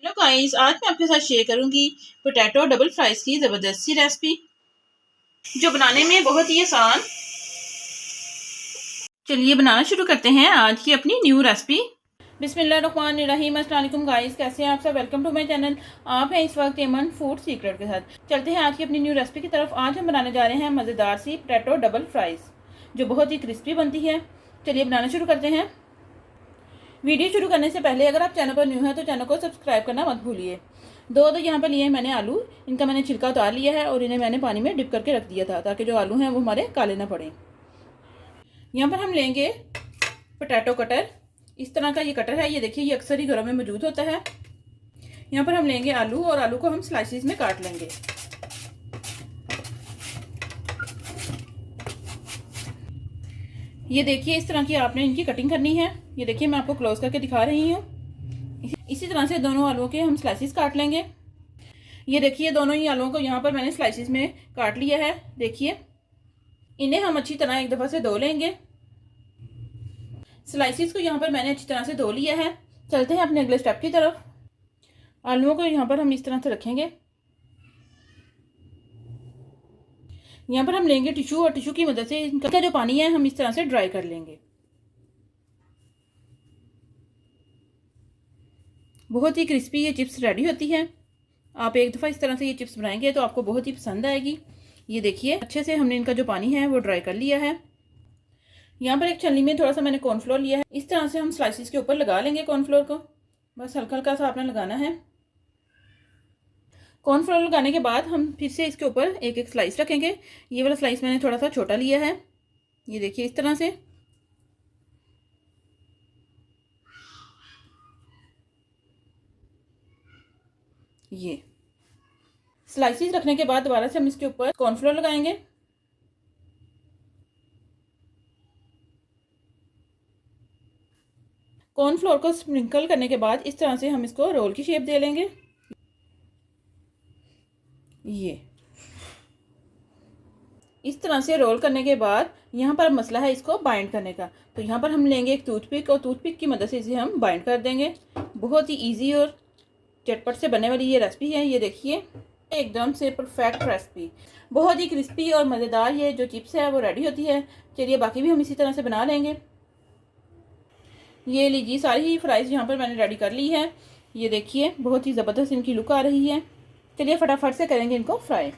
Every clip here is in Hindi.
हेलो गाइस, आज मैं आपके साथ शेयर करूंगी पोटैटो डबल फ्राइज की ज़बरदस्त सी रेसिपी जो बनाने में बहुत ही आसान। चलिए बनाना शुरू करते हैं आज की अपनी न्यू रेसिपी। बिस्मिल्लाहिर्रहमानिर्रहीम। अस्सलाम वालेकुम गाइस, कैसे हैं आप सब। Welcome to my channel. आप हैं इस वक्त एमन फूड सीक्रेट के साथ। चलते हैं आज की अपनी न्यू रेसिपी की तरफ। आज हम बनाने जा रहे हैं मज़ेदार सी पोटैटो डबल फ्राइज जो बहुत ही क्रिस्पी बनती है। चलिए बनाना शुरू करते हैं। वीडियो शुरू करने से पहले अगर आप चैनल पर न्यू हैं तो चैनल को सब्सक्राइब करना मत भूलिए। दो यहाँ पर लिए हैं मैंने आलू। इनका मैंने छिलका उतार लिया है और इन्हें मैंने पानी में डिप करके रख दिया था ताकि जो आलू हैं वो हमारे काले ना पड़े। यहाँ पर हम लेंगे पोटैटो कटर। इस तरह का ये कटर है, ये देखिए, ये अक्सर ही घरों में मौजूद होता है। यहाँ पर हम लेंगे आलू और आलू को हम स्लाइसिस में काट लेंगे। ये देखिए, इस तरह की आपने इनकी कटिंग करनी है। ये देखिए, मैं आपको क्लोज करके दिखा रही हूँ। इसी तरह से दोनों आलूओं के हम स्लाइसिस काट लेंगे। ये देखिए, दोनों ही आलूओं को यहाँ पर मैंने स्लाइसिस में काट लिया है। देखिए, इन्हें हम अच्छी तरह एक दफ़ा से धो लेंगे। स्लाइसिस को यहाँ पर मैंने अच्छी तरह से धो लिया है। चलते हैं अपने अगले स्टेप की तरफ। आलूओं को यहाँ पर हम इस तरह से रखेंगे। यहाँ पर हम लेंगे टिश्यू और टिश्यू की मदद से इनका जो पानी है हम इस तरह से ड्राई कर लेंगे। बहुत ही क्रिस्पी ये चिप्स रेडी होती है। आप एक दफ़ा इस तरह से ये चिप्स बनाएंगे तो आपको बहुत ही पसंद आएगी। ये देखिए, अच्छे से हमने इनका जो पानी है वो ड्राई कर लिया है। यहाँ पर एक छलनी में थोड़ा सा मैंने कॉर्नफ्लोर लिया है। इस तरह से हम स्लाइसिस के ऊपर लगा लेंगे कॉर्नफ्लोर को। बस हल्का हल्का सा आपने लगाना है। कॉर्नफ्लोर लगाने के बाद हम फिर से इसके ऊपर एक एक स्लाइस रखेंगे। ये वाला स्लाइस मैंने थोड़ा सा छोटा लिया है। ये देखिए, इस तरह से। ये स्लाइसिस रखने के बाद दोबारा से हम इसके ऊपर कॉर्नफ्लोर लगाएंगे। कॉर्नफ्लोर को स्प्रिंकल करने के बाद इस तरह से हम इसको रोल की शेप दे लेंगे। ये इस तरह से रोल करने के बाद यहाँ पर मसला है इसको बाइंड करने का। तो यहाँ पर हम लेंगे एक टूथपिक और टूथपिक की मदद से इसे हम बाइंड कर देंगे। बहुत ही इजी और चटपट से बनने वाली ये रेसिपी है। ये देखिए, एकदम से परफेक्ट रेसिपी, बहुत ही क्रिस्पी और मज़ेदार ये जो चिप्स है वो रेडी होती है। चलिए बाकी भी हम इसी तरह से बना लेंगे। ये लीजिए, सारी ही फ्राइज़ यहाँ पर मैंने रेडी कर ली है। ये देखिए, बहुत ही ज़बरदस्त इनकी लुक आ रही है। चलिए फटाफट से करेंगे इनको फ्राई।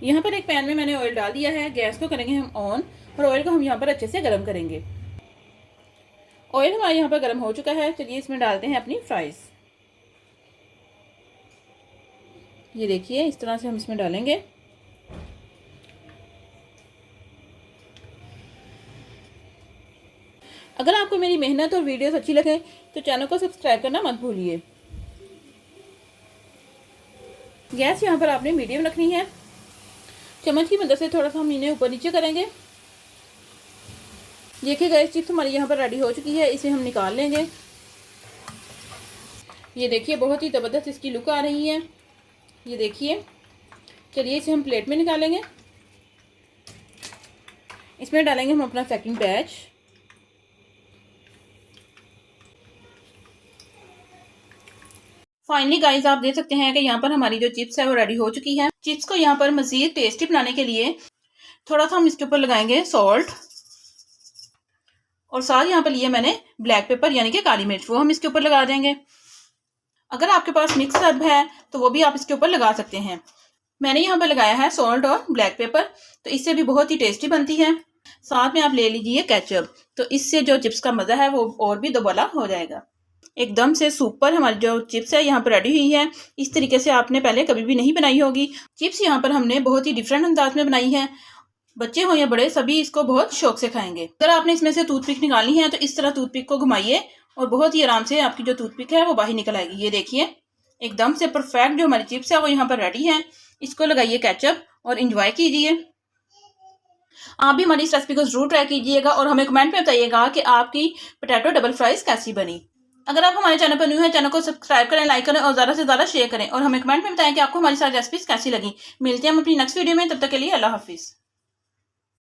यहाँ पर एक पैन में मैंने ऑयल डाल दिया है। गैस को करेंगे हम ऑन और ऑयल को हम यहाँ पर अच्छे से गर्म करेंगे। ऑयल हमारे यहाँ पर गर्म हो चुका है। चलिए इसमें डालते हैं अपनी फ्राइज़। ये देखिए, इस तरह से हम इसमें डालेंगे। अगर आपको मेरी मेहनत और वीडियोस अच्छी लगे तो चैनल को सब्सक्राइब करना मत भूलिए। गैस यहाँ पर आपने मीडियम रखनी है। चम्मच की मदद से थोड़ा सा हम इन्हें ऊपर नीचे करेंगे। देखिए गैस, चिप्स हमारी यहाँ पर रेडी हो चुकी है। इसे हम निकाल लेंगे। ये देखिए, बहुत ही ज़बरदस्त इसकी लुक आ रही है। ये देखिए, चलिए इसे हम प्लेट में निकालेंगे। इसमें डालेंगे हम अपना सेकंड बैच। फाइनली गाइस, आप देख सकते हैं कि यहाँ पर हमारी जो चिप्स है वो रेडी हो चुकी है। चिप्स को यहाँ पर मज़ीद टेस्टी बनाने के लिए थोड़ा सा हम इसके ऊपर लगाएंगे सॉल्ट और साथ यहाँ पर लिए मैंने ब्लैक पेपर यानी कि काली मिर्च, वो हम इसके ऊपर लगा देंगे। अगर आपके पास मिक्स हर्ब है तो वो भी आप इसके ऊपर लगा सकते हैं। मैंने यहाँ पर लगाया है सॉल्ट और ब्लैक पेपर, तो इससे भी बहुत ही टेस्टी बनती है। साथ में आप ले लीजिए केचप, तो इससे जो चिप्स का मज़ा है वो और भी दोबारा हो जाएगा। एकदम से सुपर हमारी जो चिप्स है यहाँ पर रेडी हुई है। इस तरीके से आपने पहले कभी भी नहीं बनाई होगी। चिप्स यहाँ पर हमने बहुत ही डिफरेंट अंदाज में बनाई है। बच्चे हो या बड़े, सभी इसको बहुत शौक से खाएंगे। अगर आपने इसमें से टूथपिक निकालनी है तो इस तरह टूथपिक को घुमाइए और बहुत ही आराम से आपकी जो टूथपिक है वो बाहर निकल आएगी। ये देखिए, एकदम से परफेक्ट जो हमारी चिप्स है वो यहाँ पर रेडी है। इसको लगाइए केचप और इंजॉय कीजिए। आप भी हमारी इस रेसिपी को जरूर ट्राई कीजिएगा और हमें कमेंट में बताइएगा कि आपकी पोटैटो डबल फ्राइज कैसी बनी। अगर आप हमारे चैनल पर न्यू हैं, चैनल को सब्सक्राइब करें, लाइक करें और ज़्यादा से ज़्यादा शेयर करें और हमें कमेंट में बताएं कि आपको हमारी सारी रेसिपीज कैसी लगी। मिलते हैं हम अपनी नेक्स्ट वीडियो में, तब तक के लिए अल्लाह हाफिज़।